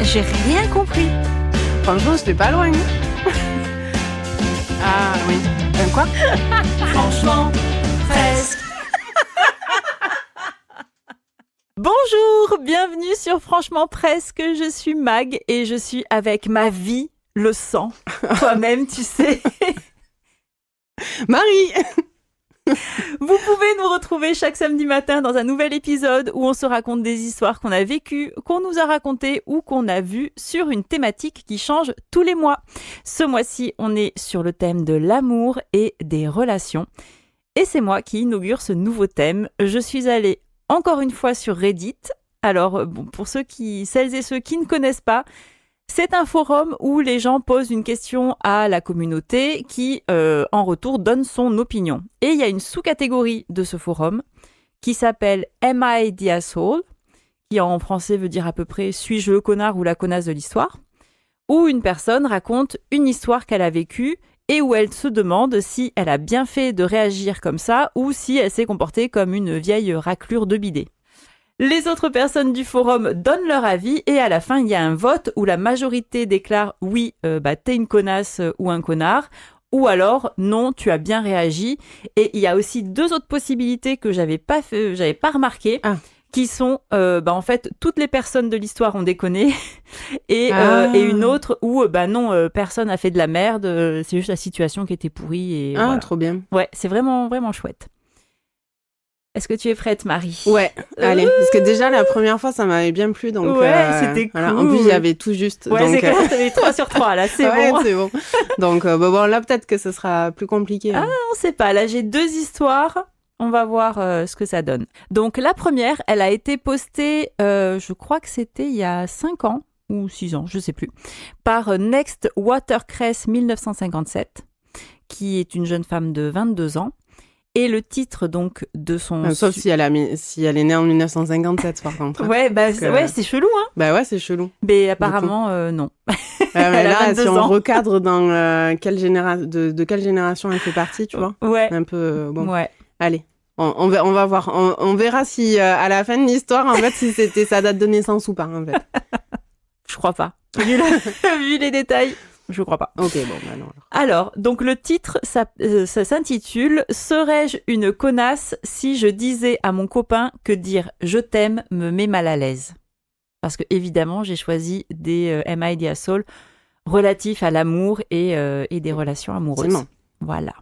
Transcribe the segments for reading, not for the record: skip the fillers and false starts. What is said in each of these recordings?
J'ai rien compris. Franchement, j'étais pas loin. Ah oui. Quoi? Franchement, presque. Bonjour, bienvenue sur Franchement Presque. Je suis Mag et je suis avec ma vie, le sang. Toi-même, tu sais. Marie. Vous pouvez nous retrouver chaque samedi matin dans un nouvel épisode où on se raconte des histoires qu'on a vécues, qu'on nous a racontées ou qu'on a vues sur une thématique qui change tous les mois. Ce mois-ci, on est sur le thème de l'amour et des relations. Et c'est moi qui inaugure ce nouveau thème. Je suis allée encore une fois sur Reddit. Alors, pour celles et ceux qui ne connaissent pas, c'est un forum où les gens posent une question à la communauté qui, en retour, donne son opinion. Et il y a une sous-catégorie de ce forum qui s'appelle Am I the Asshole, qui en français veut dire à peu près « Suis-je le connard ou la connasse de l'histoire ?», où une personne raconte une histoire qu'elle a vécue et où elle se demande si elle a bien fait de réagir comme ça ou si elle s'est comportée comme une vieille raclure de bidet. Les autres personnes du forum donnent leur avis et à la fin, il y a un vote où la majorité déclare « oui, t'es une connasse ou un connard » ou alors « non, tu as bien réagi ». Et il y a aussi deux autres possibilités que j'avais pas remarquées. Qui sont, en fait, toutes les personnes de l'histoire ont déconné et une autre où, non, personne n'a fait de la merde, c'est juste la situation qui était pourrie. Et voilà. Trop bien. Ouais, c'est vraiment, vraiment chouette. Est-ce que tu es prête, Marie ? Ouais, allez. Parce que déjà, la première fois, ça m'avait bien plu. Donc, c'était cool. Voilà. En plus, j'avais tout juste. Ouais, donc, c'est clair, t'avais 3 sur 3, là, c'est ouais, bon. c'est bon. Donc, là, peut-être que ce sera plus compliqué. Ah, on sait pas. Là, j'ai 2 histoires. On va voir ce que ça donne. Donc, la première, elle a été postée, je crois que c'était il y a 5 ans, ou 6 ans, je sais plus, par Next Watercress 1957, qui est une jeune femme de 22 ans. Et le titre, donc, de son... Sauf si elle est née en 1957, par contre. Ouais, c'est chelou, hein. Bah ouais, c'est chelou. Mais apparemment, non. Mais là, si on ans. recadre dans de quelle génération elle fait partie, tu vois. Ouais. Un peu, bon. Ouais. Allez, on va voir. On verra si, à la fin de l'histoire, en fait, si c'était sa date de naissance ou pas, en fait. Je crois pas. Vu les détails, je crois pas. Ok, bon, bah non. Alors, donc le titre, ça s'intitule « Serais-je une connasse si je disais à mon copain que dire « je t'aime » me met mal à l'aise ?» Parce que, évidemment, j'ai choisi des Am I the Asshole relatifs à l'amour et des relations amoureuses. Absolument. Voilà.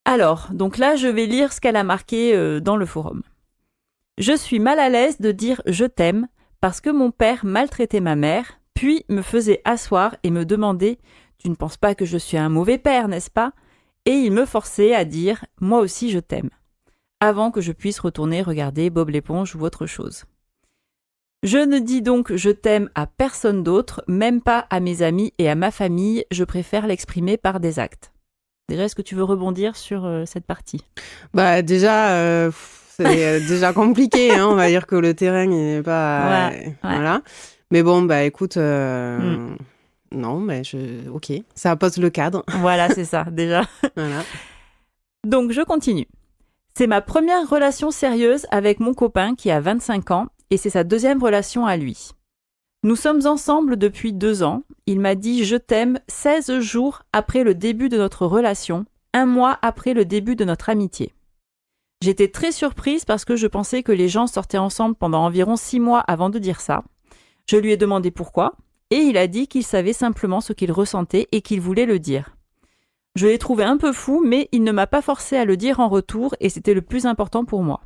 Alors, donc là, je vais lire ce qu'elle a marqué dans le forum. « Je suis mal à l'aise de dire « je t'aime » parce que mon père maltraitait ma mère, puis me faisait asseoir et me demandait « tu ne penses pas que je suis un mauvais père, n'est-ce pas ?» Et il me forçait à dire « moi aussi je t'aime » avant que je puisse retourner regarder Bob l'éponge ou autre chose. Je ne dis donc « je t'aime » à personne d'autre, même pas à mes amis et à ma famille, je préfère l'exprimer par des actes. Déjà, est-ce que tu veux rebondir sur cette partie ? Bah déjà, c'est déjà compliqué, hein, on va dire que le terrain n'est pas... Ouais. Voilà. Mais bon, bah écoute... Non, mais ok, ça pose le cadre. Voilà, c'est ça, déjà. Voilà. Donc, je continue. C'est ma première relation sérieuse avec mon copain qui a 25 ans et c'est sa deuxième relation à lui. Nous sommes ensemble depuis 2 ans. Il m'a dit « je t'aime » 16 jours après le début de notre relation, 1 mois après le début de notre amitié. J'étais très surprise parce que je pensais que les gens sortaient ensemble pendant environ 6 mois avant de dire ça. Je lui ai demandé pourquoi. Et il a dit qu'il savait simplement ce qu'il ressentait et qu'il voulait le dire. Je l'ai trouvé un peu fou, mais il ne m'a pas forcé à le dire en retour et c'était le plus important pour moi.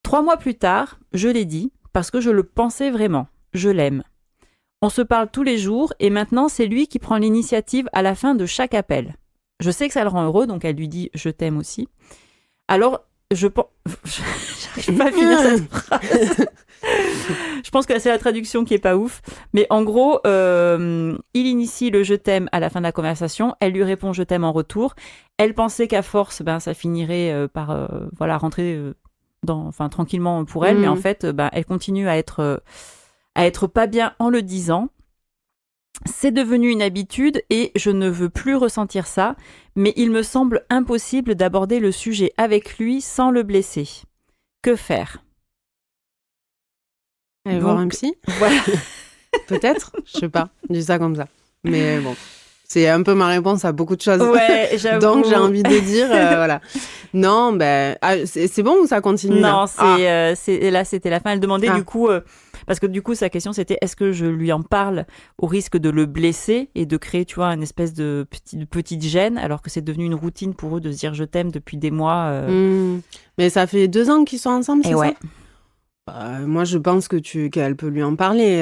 3 mois plus tard, je l'ai dit parce que je le pensais vraiment. Je l'aime. On se parle tous les jours et maintenant c'est lui qui prend l'initiative à la fin de chaque appel. Je sais que ça le rend heureux, donc elle lui dit « je t'aime aussi ». Alors, j'arrive pas à finir cette phrase. Je pense que c'est la traduction qui est pas ouf. Mais en gros, il initie le « je t'aime » à la fin de la conversation. Elle lui répond « je t'aime » en retour. Elle pensait qu'à force, ça finirait par rentrer tranquillement pour elle. Mais en fait, elle continue à être pas bien en le disant. C'est devenu une habitude et je ne veux plus ressentir ça. Mais il me semble impossible d'aborder le sujet avec lui sans le blesser. Que faire ? Aller voir un psy. Voilà. Peut-être, je sais pas, je dis ça comme ça. Mais bon, c'est un peu ma réponse à beaucoup de choses. Ouais, j'avoue. Donc j'ai envie de dire, voilà. Non, c'est bon ou ça continue Non, là là, c'était la fin. Elle demandait du coup, parce que du coup, sa question c'était est-ce que je lui en parle au risque de le blesser et de créer, tu vois, une espèce de petite gêne, alors que c'est devenu une routine pour eux de se dire je t'aime depuis des mois. Mais ça fait 2 ans qu'ils sont ensemble, c'est ouais. ça moi, je pense qu'elle peut lui en parler.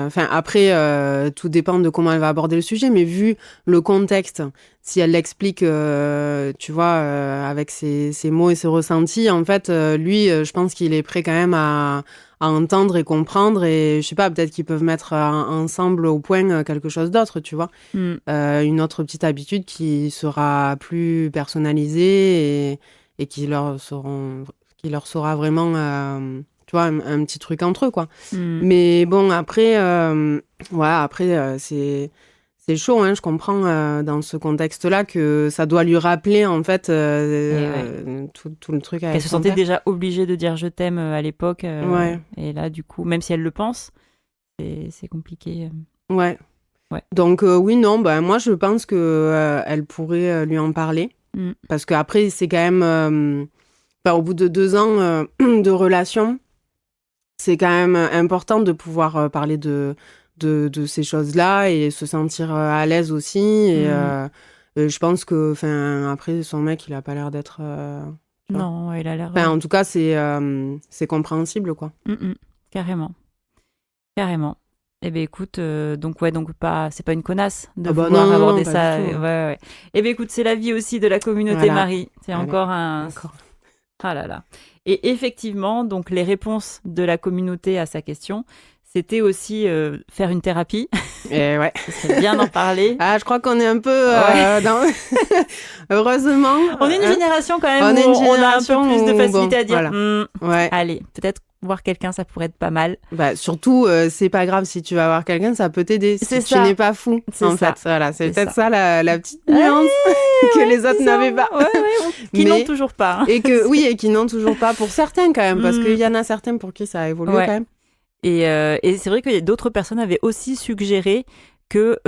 Enfin, après, tout dépend de comment elle va aborder le sujet, mais vu le contexte, si elle l'explique, tu vois, avec ses mots et ses ressentis, en fait, lui, je pense qu'il est prêt quand même à entendre et comprendre. Et je sais pas, peut-être qu'ils peuvent mettre ensemble au point quelque chose d'autre, tu vois. Une autre petite habitude qui sera plus personnalisée et qui leur sera vraiment... tu vois, un petit truc entre eux, quoi. Mais bon, après, c'est chaud, hein, je comprends dans ce contexte-là que ça doit lui rappeler, en fait, tout le truc avec Elle se sentait déjà obligée de dire je t'aime à l'époque. Et là, du coup, même si elle le pense, c'est compliqué. Ouais. Donc, oui, non, moi, je pense qu'elle pourrait lui en parler. Parce qu'après, c'est quand même... au bout de 2 ans de relation... C'est quand même important de pouvoir parler de ces choses-là et se sentir à l'aise aussi. Et je pense que, après, son mec, il a pas l'air d'être... non, il a l'air... en tout cas, c'est compréhensible, quoi. Carrément. Eh bien, écoute, donc c'est pas une connasse de vouloir aborder ça. Ouais. Eh bien, écoute, c'est la vie aussi de la communauté Marie. C'est encore un... Ah là là. Et effectivement, donc les réponses de la communauté à sa question, c'était aussi faire une thérapie. Et ouais. Ce serait bien d'en parler. Je crois qu'on est un peu dans... Heureusement. On est une génération quand même où on a un peu plus de facilité à dire allez, peut-être voir quelqu'un, ça pourrait être pas mal. Surtout, c'est pas grave si tu vas voir quelqu'un, ça peut t'aider. Si tu n'es pas fou, en fait. Voilà, c'est peut-être ça la petite nuance que les autres n'avaient pas. Qui n'ont toujours pas. Et qui n'ont toujours pas pour certains quand même, parce qu'il y en a certains pour qui ça a évolué quand même. Et c'est vrai que d'autres personnes avaient aussi suggéré que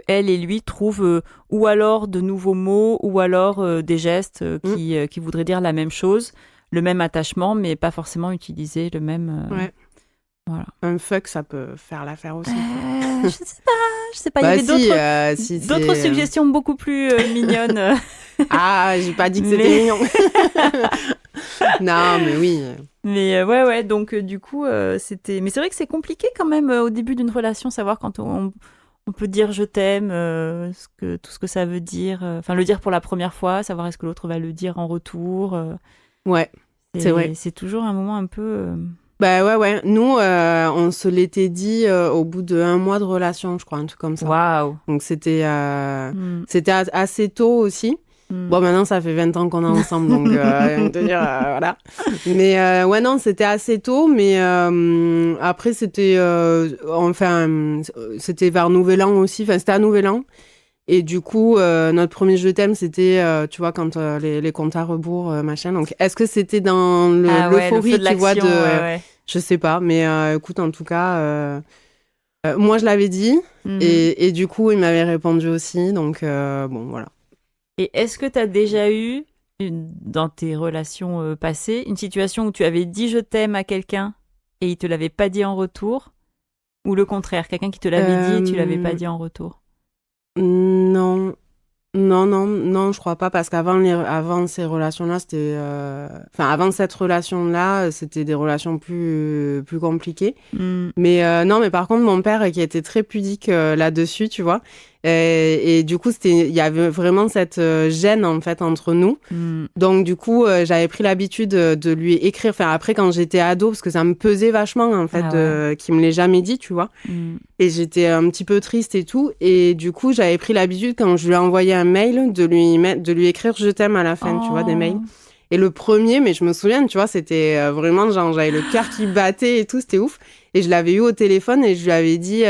elle et lui trouvent ou alors de nouveaux mots ou alors des gestes qui voudraient dire la même chose, le même attachement, mais pas forcément utiliser le même... Voilà. Un fuck, ça peut faire l'affaire aussi. Je sais pas. Il y avait d'autres suggestions beaucoup plus mignonnes. J'ai pas dit que c'était mignon. Non, mais oui. Mais ouais, donc du coup, c'était... Mais c'est vrai que c'est compliqué quand même au début d'une relation, savoir quand on peut dire je t'aime, tout ce que ça veut dire. Enfin, le dire pour la première fois, savoir est-ce que l'autre va le dire en retour. Ouais, c'est vrai. C'est toujours un moment un peu... Ouais. Nous, on se l'était dit au bout de 1 mois de relation, je crois, un truc comme ça. Waouh. Donc, c'était assez tôt aussi. Bon, maintenant, ça fait 20 ans qu'on est ensemble, donc te dire, voilà. Mais non, c'était assez tôt, mais après, c'était c'était vers Nouvel An aussi. Enfin, c'était à Nouvel An. Et du coup, notre premier je t'aime, c'était, tu vois, quand les comptes à rebours, machin. Donc, est-ce que c'était dans l'euphorie, tu vois, je sais pas. Mais écoute, en tout cas, moi, je l'avais dit. Et du coup, il m'avait répondu aussi. Donc, bon, voilà. Et est-ce que tu as déjà eu, dans tes relations passées, une situation où tu avais dit je t'aime à quelqu'un et il te l'avait pas dit en retour? Ou le contraire, quelqu'un qui te l'avait dit et tu l'avais pas dit en retour? Non, je crois pas, parce qu'avant ces relation-là, c'était... avant cette relation-là, c'était des relations plus compliquées. Mais non, mais par contre, mon père, qui était très pudique là-dessus, tu vois, et du coup, il y avait vraiment cette gêne, en fait, entre nous. Donc, du coup, j'avais pris l'habitude de lui écrire, après, quand j'étais ado, parce que ça me pesait vachement, en fait, qu'il me l'ait jamais dit, tu vois. Et j'étais un petit peu triste et tout. Et du coup, j'avais pris l'habitude, quand je lui ai envoyé un mail, de lui écrire « je t'aime » à la fin, tu vois, des mails. Et le premier, mais je me souviens, tu vois, c'était vraiment genre, j'avais le cœur qui battait et tout, c'était ouf. Et je l'avais eu au téléphone et je lui avais dit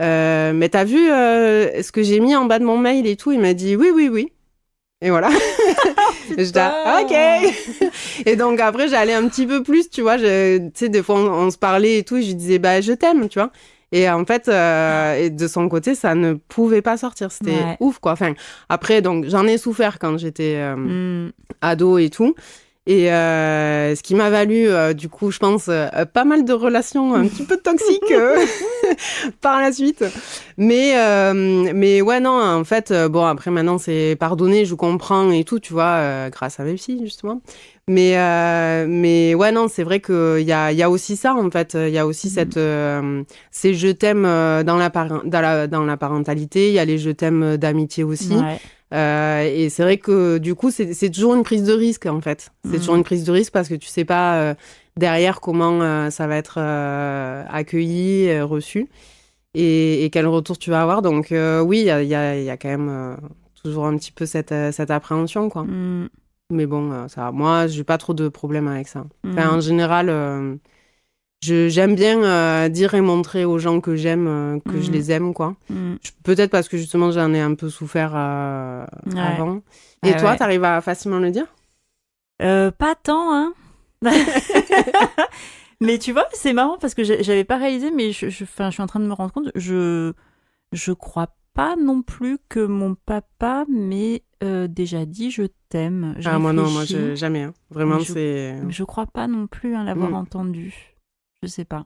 mais t'as vu ce que j'ai mis en bas de mon mail et tout? Il m'a dit oui. Et voilà. J'étais ok. Et donc après, j'allais un petit peu plus, tu vois. Tu sais, des fois, on se parlait et tout, et je lui disais, bah, je t'aime, tu vois. Et en fait, et de son côté, ça ne pouvait pas sortir. C'était ouf, quoi. Enfin, après, donc, j'en ai souffert quand j'étais ado et tout. Et ce qui m'a valu, du coup, je pense, pas mal de relations un petit peu toxiques par la suite. Mais ouais, non, en fait, bon, après, maintenant, c'est pardonné, je comprends et tout, tu vois, grâce à mes psy, justement. Mais ouais, non, c'est vrai qu'il y a aussi ça, en fait. Il y a aussi ces je t'aime dans la parentalité. Il y a les je t'aime d'amitié aussi. Ouais. Et c'est vrai que du coup, c'est toujours une prise de risque, en fait. C'est toujours une prise de risque parce que tu sais pas derrière comment ça va être accueilli, reçu et quel retour tu vas avoir. Donc oui, il y a quand même toujours un petit peu cette appréhension, quoi. Mais bon, ça, moi, j'ai pas trop de problèmes avec ça. Enfin, en général, j'aime bien dire et montrer aux gens que j'aime, que je les aime, quoi. Peut-être parce que justement, j'en ai un peu souffert avant. Et toi, t'arrives à facilement le dire? Pas tant, hein. Mais tu vois, c'est marrant parce que j'avais pas réalisé, mais je suis en train de me rendre compte, je crois pas non plus que mon papa m'ait déjà dit je t'aime. Moi non, moi jamais. Hein. Vraiment, c'est... Je crois pas non plus l'avoir entendu. Je sais pas.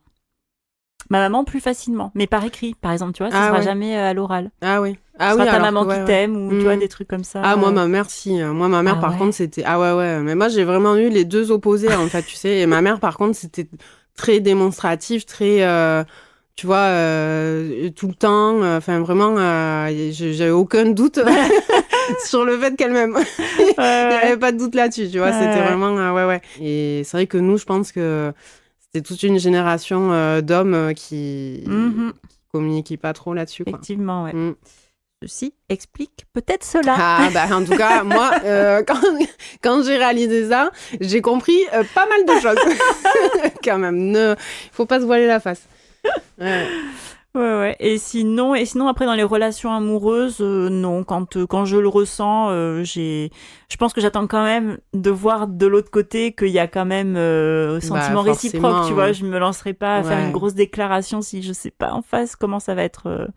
Ma maman plus facilement, mais par écrit, par exemple, tu vois, ça sera jamais à l'oral. Ah oui. Ce sera ta maman qui t'aime ou tu vois, des trucs comme ça. Ah, moi, ma mère, si. Moi, ma mère, par contre, c'était... Ah ouais. Mais moi, j'ai vraiment eu les deux opposés, en fait, tu sais. Et ma mère, par contre, c'était très démonstratif, très... tu vois, tout le temps. Enfin, vraiment, j'avais aucun doute sur le fait qu'elle m'aime. Il n'y avait pas de doute là-dessus, tu vois. C'était vraiment... ouais. Et c'est vrai que nous, je pense que... C'est toute une génération d'hommes qui communiquent pas trop là-dessus. Effectivement, ouais. Ceci explique peut-être cela. Ah, bah, en tout cas, moi, quand j'ai réalisé ça, j'ai compris pas mal de choses. Quand même, il faut pas se voiler la face. Ouais. Et sinon, après, dans les relations amoureuses, non. Quand je le ressens, je pense que j'attends quand même de voir de l'autre côté qu'il y a quand même sentiment réciproque, tu vois. Je me lancerai pas à faire une grosse déclaration si je sais pas en face comment ça va être.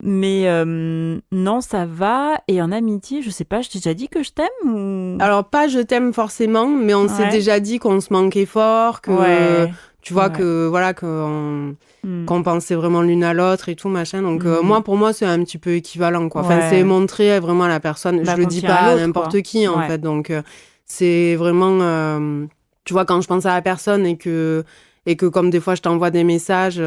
Mais non, ça va. Et en amitié, je sais pas, je t'ai déjà dit que je t'aime ou... Alors, pas je t'aime forcément, mais on s'est déjà dit qu'on se manquait fort, que... Tu vois que voilà qu'on pensait vraiment l'une à l'autre et tout machin. Donc pour moi c'est un petit peu équivalent quoi. Enfin c'est montrer vraiment à la personne. Je le dis pas à n'importe qui en fait. Donc c'est vraiment tu vois quand je pense à la personne et que comme des fois je t'envoie des messages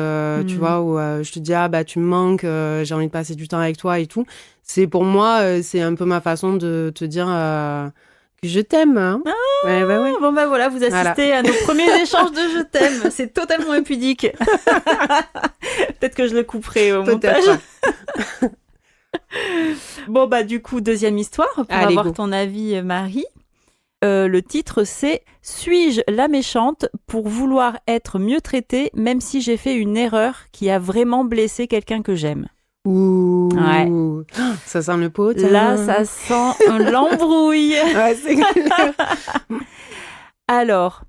tu vois où je te dis bah tu me manques, j'ai envie de passer du temps avec toi et tout. C'est pour moi c'est un peu ma façon de te dire que je t'aime. Hein. Ouais. Bon bah voilà, vous assistez à nos premiers échanges de je t'aime. C'est totalement impudique. Peut-être que je le couperai au montage. Bon bah du coup, deuxième histoire pour avoir ton avis, Marie. Le titre c'est « Suis-je la méchante pour vouloir être mieux traitée même si j'ai fait une erreur qui a vraiment blessé quelqu'un que j'aime ?» Ouh, ça sent le pot. Là, ça sent l'embrouille. Ouais, c'est clair. Alors,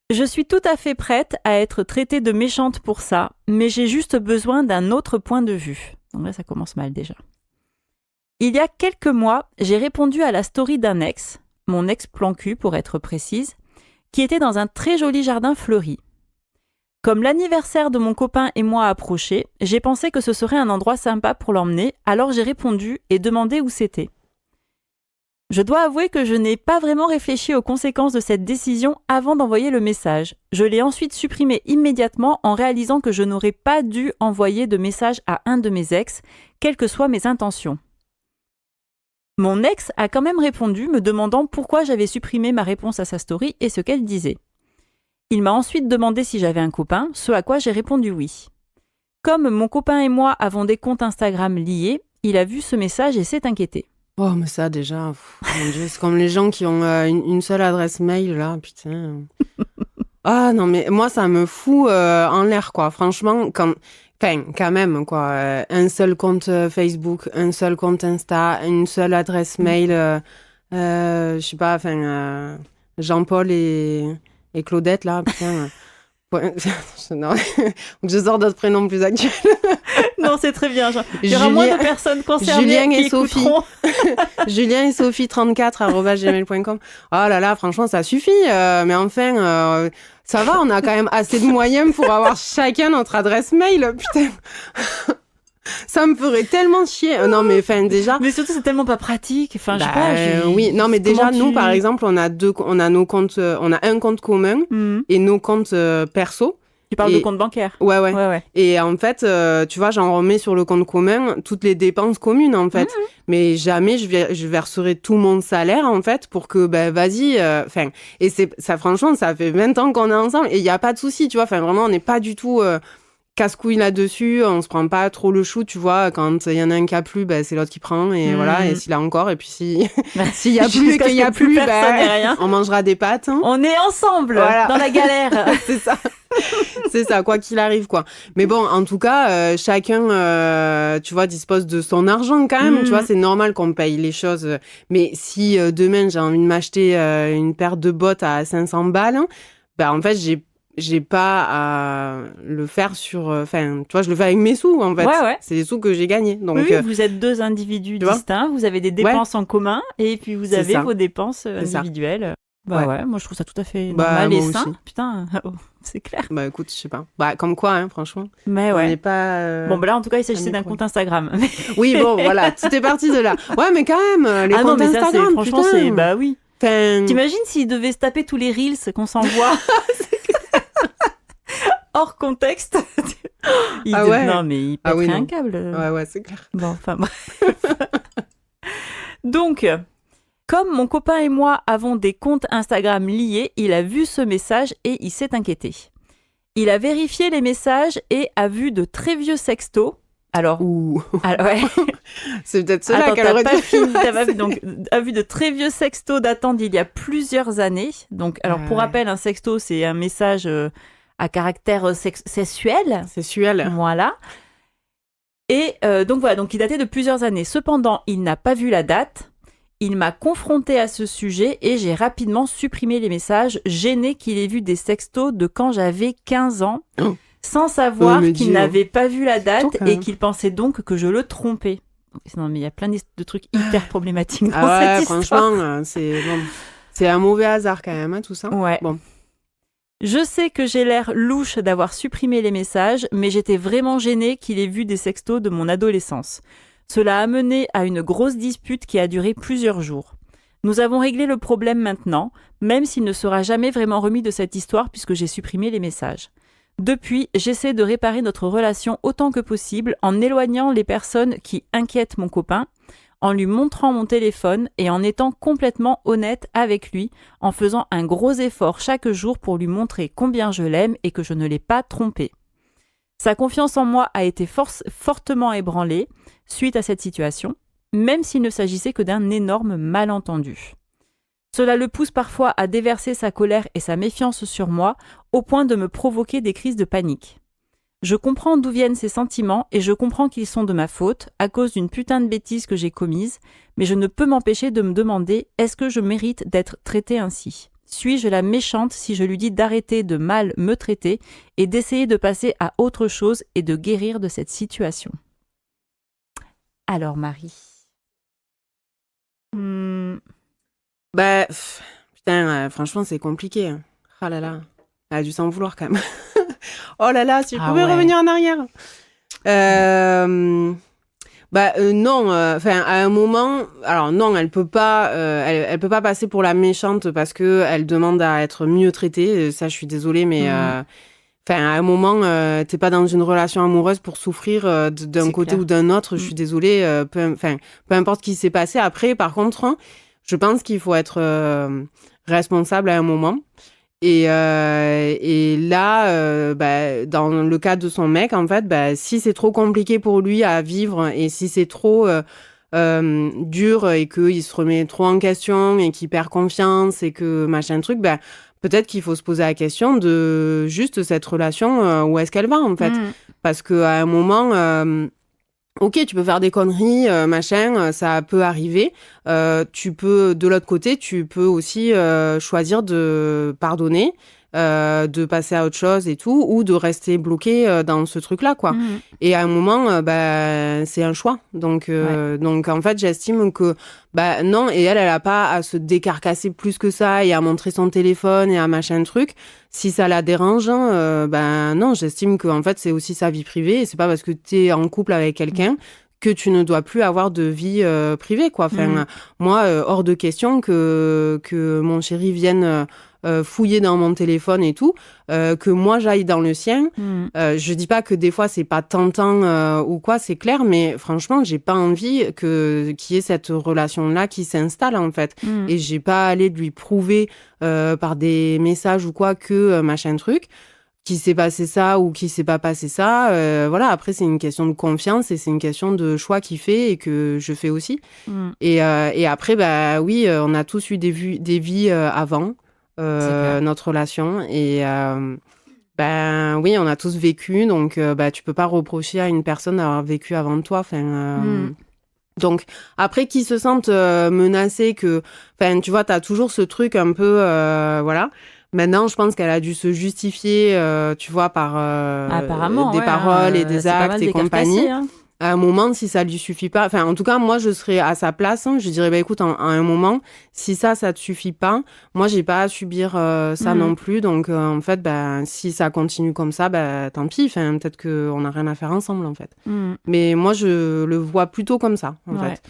je suis tout à fait prête à être traitée de méchante pour ça, mais j'ai juste besoin d'un autre point de vue. Donc là, ça commence mal déjà. Il y a quelques mois, j'ai répondu à la story d'un ex, mon ex-plan cul pour être précise, qui était dans un très joli jardin fleuri. Comme l'anniversaire de mon copain et moi approchait, j'ai pensé que ce serait un endroit sympa pour l'emmener, alors j'ai répondu et demandé où c'était. Je dois avouer que je n'ai pas vraiment réfléchi aux conséquences de cette décision avant d'envoyer le message. Je l'ai ensuite supprimé immédiatement en réalisant que je n'aurais pas dû envoyer de message à un de mes ex, quelles que soient mes intentions. Mon ex a quand même répondu, me demandant pourquoi j'avais supprimé ma réponse à sa story et ce qu'elle disait. Il m'a ensuite demandé si j'avais un copain, ce à quoi j'ai répondu oui. Comme mon copain et moi avons des comptes Instagram liés, il a vu ce message et s'est inquiété. Oh, mais ça, déjà, mon Dieu, c'est comme les gens qui ont une seule adresse mail, là, putain. Ah, non, mais moi, ça me fout en l'air, quoi. Franchement, quand même, quoi. Un seul compte Facebook, un seul compte Insta, une seule adresse mail, je sais pas, Jean-Paul et Claudette, là, putain. Non, je sors d'autres prénoms plus actuels. Non, c'est très bien. Il y aura moins de personnes concernées Julien qui et Sophie. écouteront. Julien et Sophie 34@gmail.com. Oh là là, franchement, ça suffit. Mais enfin, ça va, on a quand même assez de moyens pour avoir chacun notre adresse mail. Putain. Ça me ferait tellement chier. Non, mais enfin, déjà. Mais surtout, c'est tellement pas pratique. Enfin, je sais pas. Oui, non, mais déjà, nous, par exemple, on a nos comptes, on a un compte commun et nos comptes perso. Tu parles de compte bancaire. Ouais. Et en fait, tu vois, j'en remets sur le compte commun toutes les dépenses communes, en fait. Mais jamais je verserai tout mon salaire, en fait, pour que, vas-y, enfin. Et ça, franchement, ça fait 20 ans qu'on est ensemble et il n'y a pas de souci, tu vois. Enfin, vraiment, on n'est pas du tout casse-couille là-dessus, on se prend pas trop le chou, tu vois, quand il y en a un qui a plus, c'est l'autre qui prend, et voilà, et s'il a encore, et puis s'il y a plus, qu'il y a plus, on mangera des pâtes. Hein. On est ensemble, voilà. Dans la galère. C'est ça. C'est ça, quoi qu'il arrive, quoi. Mais bon, en tout cas, chacun, tu vois, dispose de son argent quand même, tu vois, c'est normal qu'on paye les choses. Mais si demain, j'ai envie de m'acheter une paire de bottes à 500 balles, en fait, j'ai pas à le faire sur... Enfin, tu vois, je le fais avec mes sous, en fait. Ouais. C'est des sous que j'ai gagnés. Donc, oui, vous êtes deux individus distincts, vous avez des dépenses en commun, et puis vous avez vos dépenses individuelles. Ouais, moi je trouve ça tout à fait normal et sain. Putain, c'est clair. Écoute, je sais pas. Comme quoi, hein, franchement. Mais ouais. On n'est pas... Bon, là, en tout cas, il s'agissait d'un compte Instagram. Oui, bon, voilà, tout est parti de là. Ouais, mais quand même, les comptes Instagram, franchement, c'est... Bah oui. Enfin... T'imagines s'ils devaient se taper tous les reels qu'on s'envoie hors contexte. Non, mais il pèterait un câble. Ouais, c'est clair. Bon, enfin bref. Donc, comme mon copain et moi avons des comptes Instagram liés, il a vu ce message et il s'est inquiété. Il a vérifié les messages et a vu de très vieux sextos. Alors ouais. C'est peut-être cela qu'elle aurait dit. Donc, a vu de très vieux sextos datant d'il y a plusieurs années. Donc, alors pour rappel, un sexto, c'est un message à caractère sexuel. Voilà. Et donc il datait de plusieurs années. Cependant, il n'a pas vu la date. Il m'a confronté à ce sujet et j'ai rapidement supprimé les messages, gêné qu'il ait vu des sextos de quand j'avais 15 ans, sans savoir qu'il n'avait pas vu la date et qu'il pensait donc que je le trompais. Non, mais il y a plein de trucs hyper problématiques dans cette histoire. Franchement, c'est un mauvais hasard quand même, hein, tout ça. Ouais. Bon. Je sais que j'ai l'air louche d'avoir supprimé les messages, mais j'étais vraiment gênée qu'il ait vu des sextos de mon adolescence. Cela a mené à une grosse dispute qui a duré plusieurs jours. Nous avons réglé le problème maintenant, même s'il ne sera jamais vraiment remis de cette histoire puisque j'ai supprimé les messages. Depuis, j'essaie de réparer notre relation autant que possible en éloignant les personnes qui inquiètent mon copain, en lui montrant mon téléphone et en étant complètement honnête avec lui, en faisant un gros effort chaque jour pour lui montrer combien je l'aime et que je ne l'ai pas trompé. Sa confiance en moi a été fortement ébranlée suite à cette situation, même s'il ne s'agissait que d'un énorme malentendu. Cela le pousse parfois à déverser sa colère et sa méfiance sur moi, au point de me provoquer des crises de panique. Je comprends d'où viennent ces sentiments et je comprends qu'ils sont de ma faute, à cause d'une putain de bêtise que j'ai commise, mais je ne peux m'empêcher de me demander est-ce que je mérite d'être traitée ainsi ? Suis-je la méchante si je lui dis d'arrêter de mal me traiter et d'essayer de passer à autre chose et de guérir de cette situation ? Alors, Marie. Putain, franchement, c'est compliqué. Hein. Oh là là. Elle a dû s'en vouloir quand même. Oh là là, si je pouvais revenir en arrière. Non, à un moment, alors non, elle peut pas passer pour la méchante parce que elle demande à être mieux traitée. Ça, je suis désolée, mais à un moment, t'es pas dans une relation amoureuse pour souffrir d'un côté clair. Ou d'un autre. Je suis désolée. Peu importe ce qui s'est passé. Après, par contre, je pense qu'il faut être responsable à un moment. Et là, dans le cas de son mec, en fait, si c'est trop compliqué pour lui à vivre et si c'est trop dur et qu'il se remet trop en question et qu'il perd confiance et que machin truc, peut-être qu'il faut se poser la question de juste cette relation, où est-ce qu'elle va, en fait. Parce qu'à un moment, Ok, tu peux faire des conneries, machin, ça peut arriver. Tu peux, de l'autre côté, tu peux aussi choisir de pardonner, de passer à autre chose et tout, ou de rester bloqué dans ce truc-là, quoi. Et à un moment, c'est un choix. Donc en fait, j'estime que, non, et elle a pas à se décarcasser plus que ça et à montrer son téléphone et à machin truc. Si ça la dérange, non, j'estime que en fait, c'est aussi sa vie privée et c'est pas parce que t'es en couple avec quelqu'un que tu ne dois plus avoir de vie privée, quoi. Enfin, moi, hors de question que mon chéri vienne fouiller dans mon téléphone et tout, que moi j'aille dans le sien. Je dis pas que des fois c'est pas tentant ou quoi, c'est clair, mais franchement, j'ai pas envie qu'il y ait cette relation-là qui s'installe, en fait. Et j'ai pas à aller lui prouver par des messages ou quoi que machin truc qui s'est passé ça ou qui s'est pas passé ça. Voilà, après, c'est une question de confiance et c'est une question de choix qu'il fait et que je fais aussi. Et après, oui, on a tous eu des vies avant notre relation. Et oui, on a tous vécu. Donc, tu peux pas reprocher à une personne d'avoir vécu avant toi. Enfin... Donc, après, qu'ils se sentent menacés, enfin, tu vois, t'as toujours ce truc un peu, voilà. Maintenant, je pense qu'elle a dû se justifier, tu vois, par des paroles et des actes et compagnie. À un moment, si ça lui suffit pas, enfin, en tout cas, moi, je serais à sa place. Je dirais, écoute, à un moment, si ça te suffit pas, moi, j'ai pas à subir ça non plus. Donc, en fait, si ça continue comme ça, tant pis. Enfin, peut-être qu'on n'a rien à faire ensemble, en fait. Mais moi, je le vois plutôt comme ça, en fait.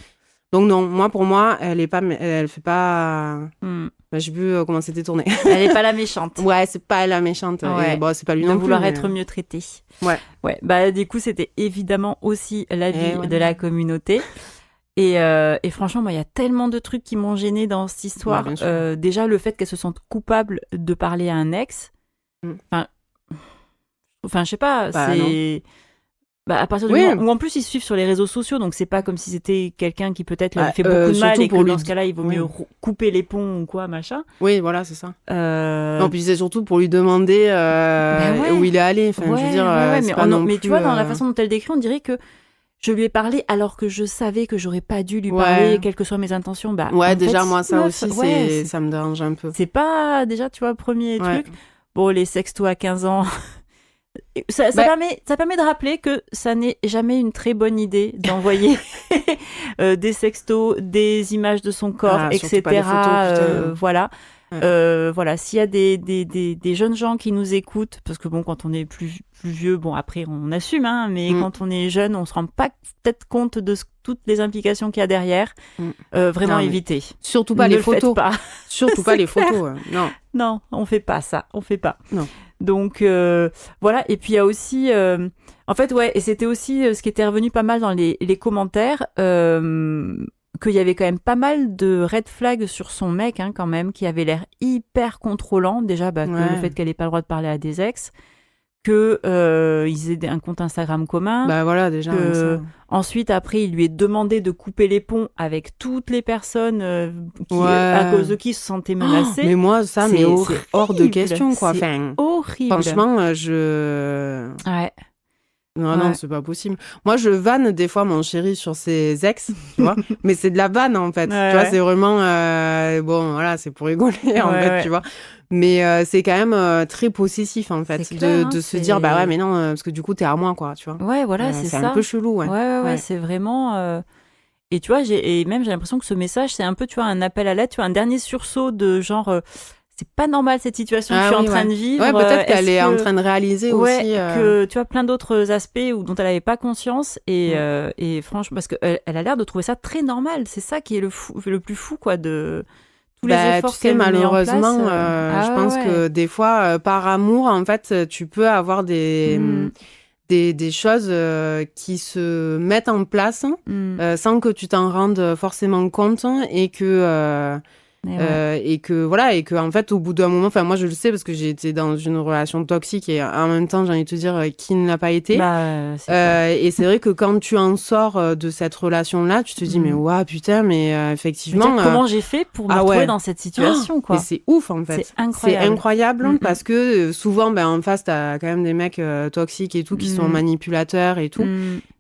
Donc non, pour moi, elle fait pas... J'ai vu comment c'était tourné. Elle est pas la méchante. Ouais, c'est pas la méchante. Ouais. Et bon, c'est pas lui non plus. De vouloir être mieux traitée. Ouais. Du coup, c'était évidemment aussi l'avis de la communauté. Et franchement, moi, il y a tellement de trucs qui m'ont gênée dans cette histoire. Déjà, le fait qu'elle se sente coupable de parler à un ex. Enfin, je sais pas, c'est... à partir du moment où en plus ils se suivent sur les réseaux sociaux, donc c'est pas comme si c'était quelqu'un qui peut-être lui fait beaucoup de mal et que dans ce cas-là il vaut mieux couper les ponts ou quoi, machin. Oui, voilà, c'est ça. Non, puis c'est surtout pour lui demander où il est allé. Enfin, je veux dire, mais tu vois, dans la façon dont elle décrit, on dirait que je lui ai parlé alors que je savais que j'aurais pas dû lui parler, quelles que soient mes intentions. Déjà, moi, ça aussi, ça me dérange un peu. C'est pas, déjà, tu vois, premier truc. Bon, les sextos à 15 ans... Ça permet de rappeler que ça n'est jamais une très bonne idée d'envoyer des sextos, des images de son corps, etc. Pas des photos, voilà. Voilà, s'il y a des jeunes gens qui nous écoutent, parce que bon, quand on est plus vieux, bon, après on assume, hein, mais quand on est jeune, on se rend pas peut-être compte de toutes les implications qu'il y a derrière. Vraiment éviter. Surtout pas les photos. Pas. Surtout pas les photos. Non. Non, on fait pas ça. On fait pas. Non. Donc voilà, et puis il y a aussi en fait et c'était aussi ce qui était revenu pas mal dans les commentaires, qu'il y avait quand même pas mal de red flags sur son mec, hein, quand même, qui avait l'air hyper contrôlant, déjà que le fait qu'elle ait pas le droit de parler à des ex, que ils aient un compte Instagram commun, voilà, déjà ensuite après il lui est demandé de couper les ponts avec toutes les personnes à cause de qui il se sentait menacé. Mais moi ça c'est hors de question, quoi. C'est horrible. Franchement, ouais. Non, c'est pas possible. Moi, je vanne des fois mon chéri sur ses ex, tu vois. Mais c'est de la vanne, en fait. Tu vois, c'est vraiment... bon, voilà, c'est pour rigoler, en fait, tu vois. Mais c'est quand même très possessif, en fait, clair, de se dire, mais non, parce que du coup, t'es à moi, quoi, tu vois. Ouais, voilà, c'est ça. C'est un peu chelou, ouais. C'est vraiment... Et tu vois, j'ai l'impression que ce message, c'est un peu, tu vois, un appel à l'aide, tu vois, un dernier sursaut de genre... c'est pas normal cette situation que je suis en train de vivre. Ouais, peut-être qu'elle est en train de réaliser aussi. Que tu vois plein d'autres aspects dont elle avait pas conscience et franchement, parce qu'elle a l'air de trouver ça très normal. C'est ça qui est le plus fou, quoi, de tous les efforts qu'elle met en place. Malheureusement, je pense que des fois, par amour, en fait, tu peux avoir des choses qui se mettent en place sans que tu t'en rendes forcément compte et que Et que en fait au bout d'un moment, enfin moi je le sais parce que j'ai été dans une relation toxique et en même temps j'ai envie de te dire qui ne l'a pas été. Et c'est vrai que quand tu en sors de cette relation là, tu te dis mais ouah putain mais effectivement comment j'ai fait pour me retrouver dans cette situation quoi. Et c'est ouf en fait. C'est incroyable parce que souvent en face t'as quand même des mecs toxiques et tout qui sont manipulateurs et tout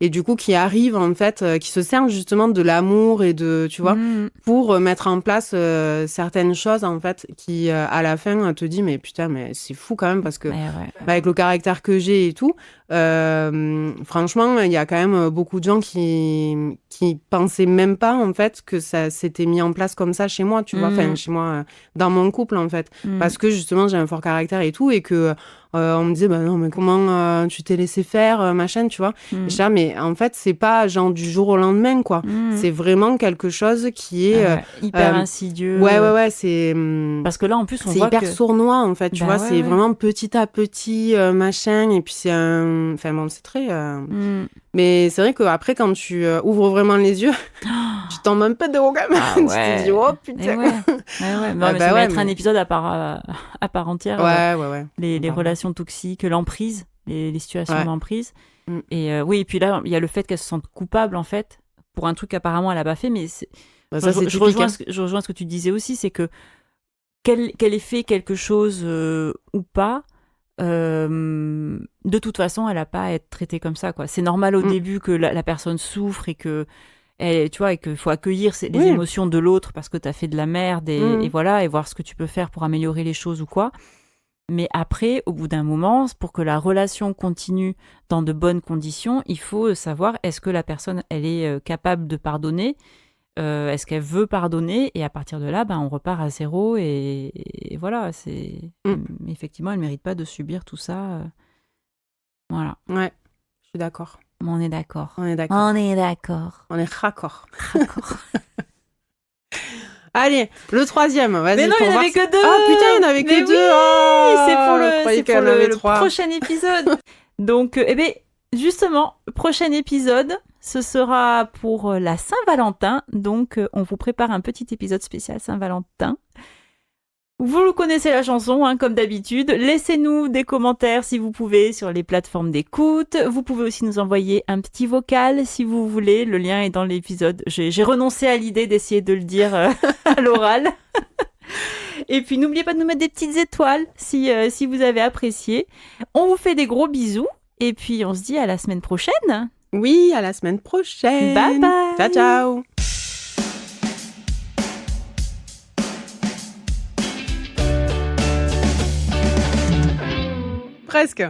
et du coup qui arrivent en fait qui se servent justement de l'amour et de tu vois pour mettre en place certaines choses en fait qui à la fin te dit mais putain mais c'est fou quand même parce que avec le caractère que j'ai et tout franchement il y a quand même beaucoup de gens qui pensaient même pas en fait que ça s'était mis en place comme ça chez moi tu vois enfin chez moi dans mon couple en fait parce que justement j'ai un fort caractère et tout et que on me disait bah non mais comment tu t'es laissé faire machin tu vois et je dis, mais en fait c'est pas genre du jour au lendemain quoi c'est vraiment quelque chose qui est hyper insidieux ouais c'est parce que là en plus on c'est voit hyper que... sournois en fait tu vois c'est vraiment petit à petit machin et puis c'est enfin bon c'est très mais c'est vrai qu'après quand tu ouvres vraiment les yeux tu tombes un peu de haut quand même tu te dis oh putain mais ça va être un épisode à part entière les relations toxiques l'emprise les situations d'emprise et oui et puis là il y a le fait qu'elle se sente coupable en fait pour un truc qu'apparemment elle a pas fait mais je rejoins ce que tu disais aussi c'est que qu'elle ait fait quelque chose ou pas de toute façon elle a pas à être traitée comme ça quoi c'est normal au début que la personne souffre et que tu vois et qu'il faut accueillir les émotions de l'autre parce que t'as fait de la merde et voilà et voir ce que tu peux faire pour améliorer les choses ou quoi mais après au bout d'un moment pour que la relation continue dans de bonnes conditions il faut savoir est-ce que la personne elle est capable de pardonner est-ce qu'elle veut pardonner et à partir de là on repart à zéro et voilà c'est effectivement elle mérite pas de subir tout ça voilà je suis d'accord on est d'accord on est raccord allez le troisième vas-y mais non il n'y en avait que deux putain il n'y en avait que deux c'est pour le prochain épisode donc justement prochain épisode ce sera pour la Saint-Valentin, donc on vous prépare un petit épisode spécial Saint-Valentin. Vous le connaissez la chanson, comme d'habitude. Laissez-nous des commentaires si vous pouvez sur les plateformes d'écoute. Vous pouvez aussi nous envoyer un petit vocal si vous voulez. Le lien est dans l'épisode. J'ai renoncé à l'idée d'essayer de le dire à l'oral. Et puis n'oubliez pas de nous mettre des petites étoiles si vous avez apprécié. On vous fait des gros bisous et puis on se dit à la semaine prochaine. Oui, à la semaine prochaine. Bye bye. Ciao, ciao. Presque.